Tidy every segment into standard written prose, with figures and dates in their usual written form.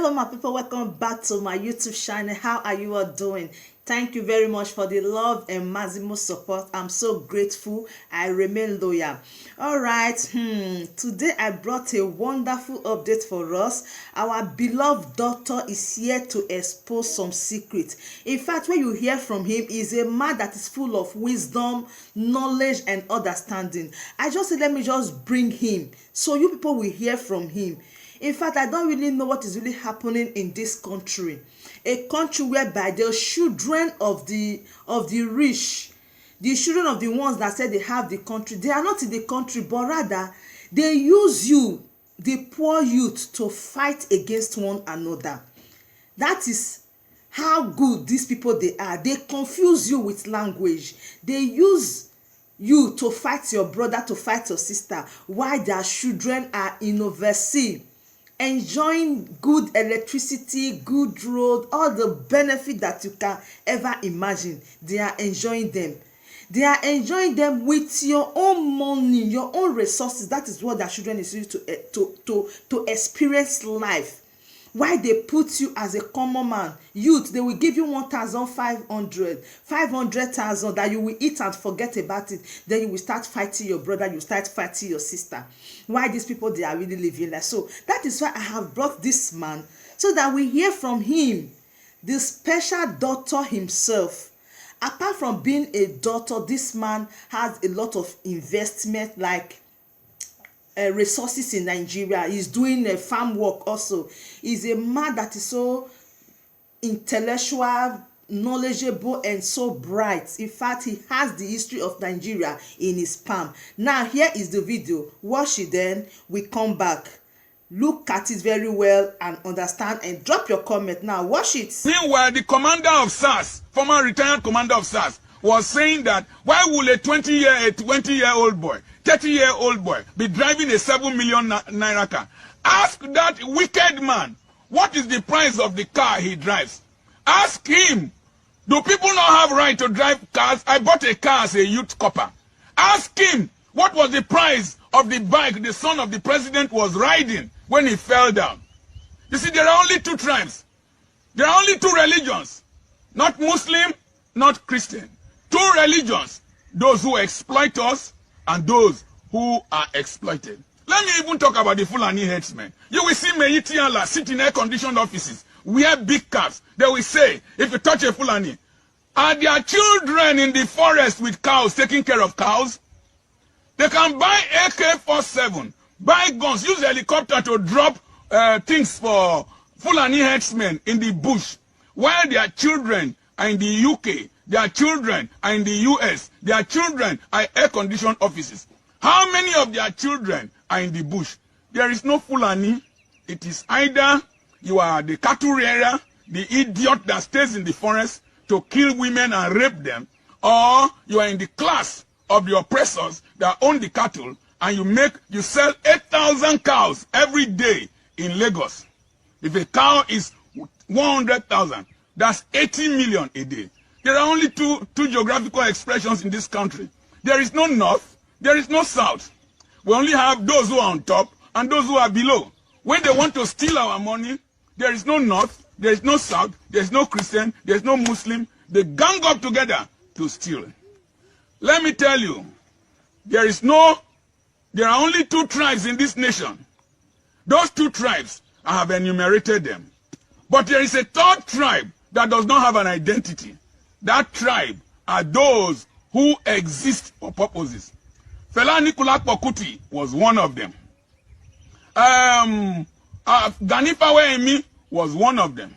Hello my people, welcome back to my YouTube channel. How are you all doing? Thank you very much for the love and maximum support. I'm so grateful. I remain loyal. All right, today I brought a wonderful update for us. Our beloved doctor is here to expose some secrets. In fact, when you hear from him, he's a man that is full of wisdom, knowledge and understanding. I just said, let me just bring him so you people will hear from him. In fact, I don't really know what is really happening in this country. A country whereby the children of the rich, the children of the ones that say they have the country, they are not in the country, but rather they use you, the poor youth, to fight against one another. That is how good these people they are. They confuse you with language. They use you to fight your brother, to fight your sister, while their children are in overseas, enjoying good electricity, good road, all the benefit that you can ever imagine. They are enjoying them. They are enjoying them with your own money, your own resources. That is what their children is used to experience life. Why they put you as a common man, youth, they will give you 1,500, 500,000 that you will eat and forget about it. Then you will start fighting your brother, you start fighting your sister. Why these people, they are really living like so. That is why I have brought this man so that we hear from him, the special doctor himself. Apart from being a doctor, this man has a lot of investment, like resources in Nigeria. He's doing farm work also. He's a man that is so intellectual, knowledgeable and so bright. In fact, he has the history of Nigeria in his palm. Now here is the video. Watch it, then we come back. Look at it very well and understand and drop your comment. Now watch it. Meanwhile, the commander of SARS, former retired commander of SARS, was saying that why will a 20-year-old boy, 30-year-old boy be driving a 7 million naira car? Ask that wicked man, what is the price of the car he drives? Ask him, do people not have right to drive cars? I bought a car as a youth copper. Ask him, what was the price of the bike the son of the president was riding when he fell down? You see, there are only two tribes. There are only two religions. Not Muslim, not Christian. Two religions. Those who exploit us and those who are exploited. Let me even talk about the Fulani headsmen. You will see Meiti Allah sit in air-conditioned offices, wear big caps. They will say, if you touch a Fulani, are there children in the forest with cows taking care of cows? They can buy AK-47, buy guns, use helicopter to drop things for Fulani headsmen in the bush, while their children are in the UK, their children are in the US, their children are air-conditioned offices. How many of their children are in the bush? There is no Fulani. It is either you are the cattle rearer, the idiot that stays in the forest to kill women and rape them, or you are in the class of the oppressors that own the cattle and you sell 8,000 cows every day in Lagos. If a cow is 100,000, that's 80 million a day. There are only two geographical expressions in this country. There is no north, there is no south. We only have those who are on top and those who are below. When they want to steal our money, there is no north, there is no south, there is no Christian, there is no Muslim. They gang up together to steal. Let me tell you, there are only two tribes in this nation. Those two tribes, I have enumerated them. But there is a third tribe that does not have an identity. That tribe are those who exist for purposes. Fela Anikulapo Kuti was one of them. Gani Fawehinmi was one of them.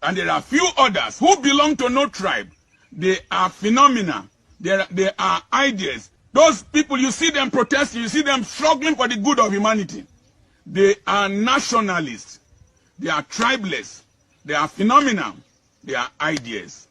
And there are few others who belong to no tribe. They are phenomena. They are ideas. Those people, you see them protesting, you see them struggling for the good of humanity. They are nationalists. They are tribeless. They are phenomena. They are ideas.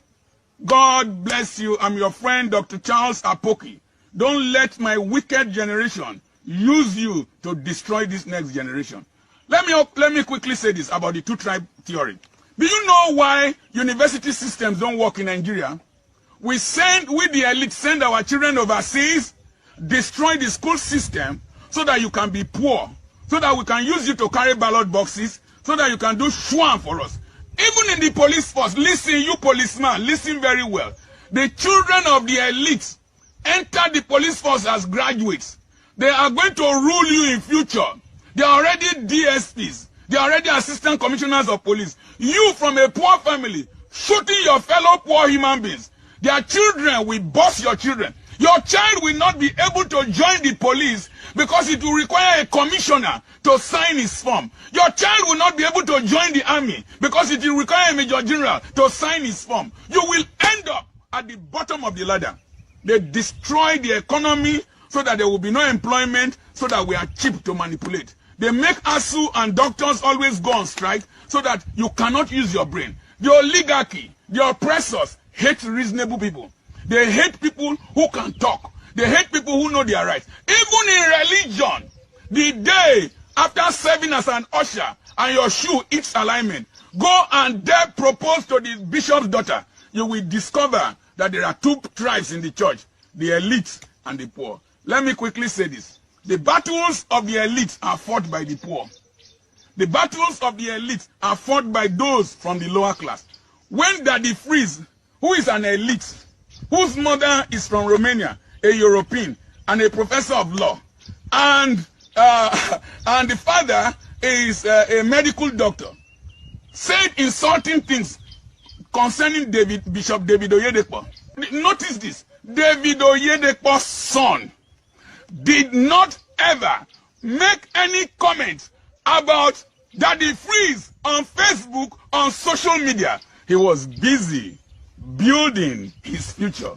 God bless you. I'm your friend, Dr. Charles Apoki. Don't let my wicked generation use you to destroy this next generation. Let me quickly say this about the two-tribe theory. Do you know why university systems don't work in Nigeria? We the elite send our children overseas, destroy the school system so that you can be poor, so that we can use you to carry ballot boxes, so that you can do shwan for us. Even in the police force, listen, you policeman, listen very well. The children of the elite enter the police force as graduates. They are going to rule you in future. They are already DSPs. They are already assistant commissioners of police. You from a poor family, shooting your fellow poor human beings. Their children will boss your children. Your child will not be able to join the police because it will require a commissioner to sign his form. Your child will not be able to join the army because it will require a major general to sign his form. You will end up at the bottom of the ladder. They destroy the economy so that there will be no employment, so that we are cheap to manipulate. They make ASU and doctors always go on strike so that you cannot use your brain. The oligarchy, the oppressors, hate reasonable people. They hate people who can talk. They hate people who know their rights. Even in religion, the day after serving as an usher and your shoe eats alignment, go and dare propose to the bishop's daughter. You will discover that there are two tribes in the church, the elite and the poor. Let me quickly say this. The battles of the elite are fought by the poor. The battles of the elite are fought by those from the lower class. When Daddy Freeze, who is an elite, whose mother is from Romania, a European, and a professor of law, and the father is a medical doctor, said insulting things concerning Bishop David Oyedepo. Notice this. David Oyedepo's son did not ever make any comment about Daddy Freeze on Facebook, on social media. He was busy building his future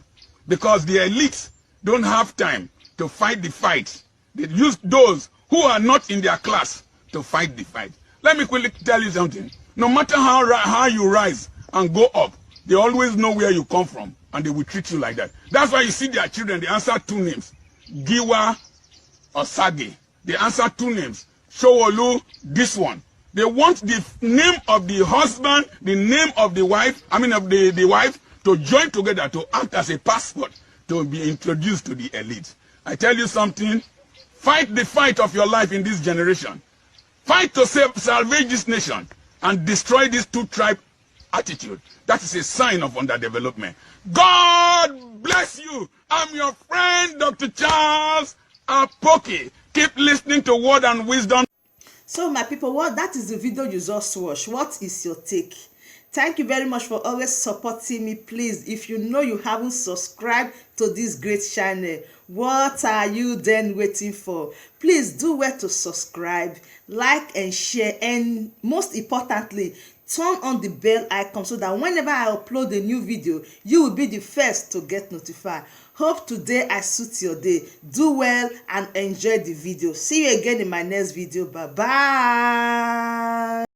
because the elites don't have time to fight the fight. They use those who are not in their class to fight the fight. Let me quickly tell you something. No matter how you rise and go up, they always know where you come from and they will treat you like that. That's why you see their children, they answer two names. Giwa or Sage. They answer two names. Showolu, this one. They want the name of the husband, the name of the wife, the wife, to join together to act as a passport to be introduced to the elite. I tell you something, fight the fight of your life in this generation. Fight to salvage this nation and destroy this two-tribe attitude. That is a sign of underdevelopment. God bless you. I'm your friend, Dr. Charles Apoki. Keep listening to Word and Wisdom. So my people, that is the video you just watched. What is your take? Thank you very much for always supporting me. Please, if you know you haven't subscribed to this great channel, what are you then waiting for? Please do well to subscribe, like and share, and most importantly, turn on the bell icon so that whenever I upload a new video, you will be the first to get notified. Hope today I suit your day. Do well and enjoy the video. See you again in my next video. Bye bye.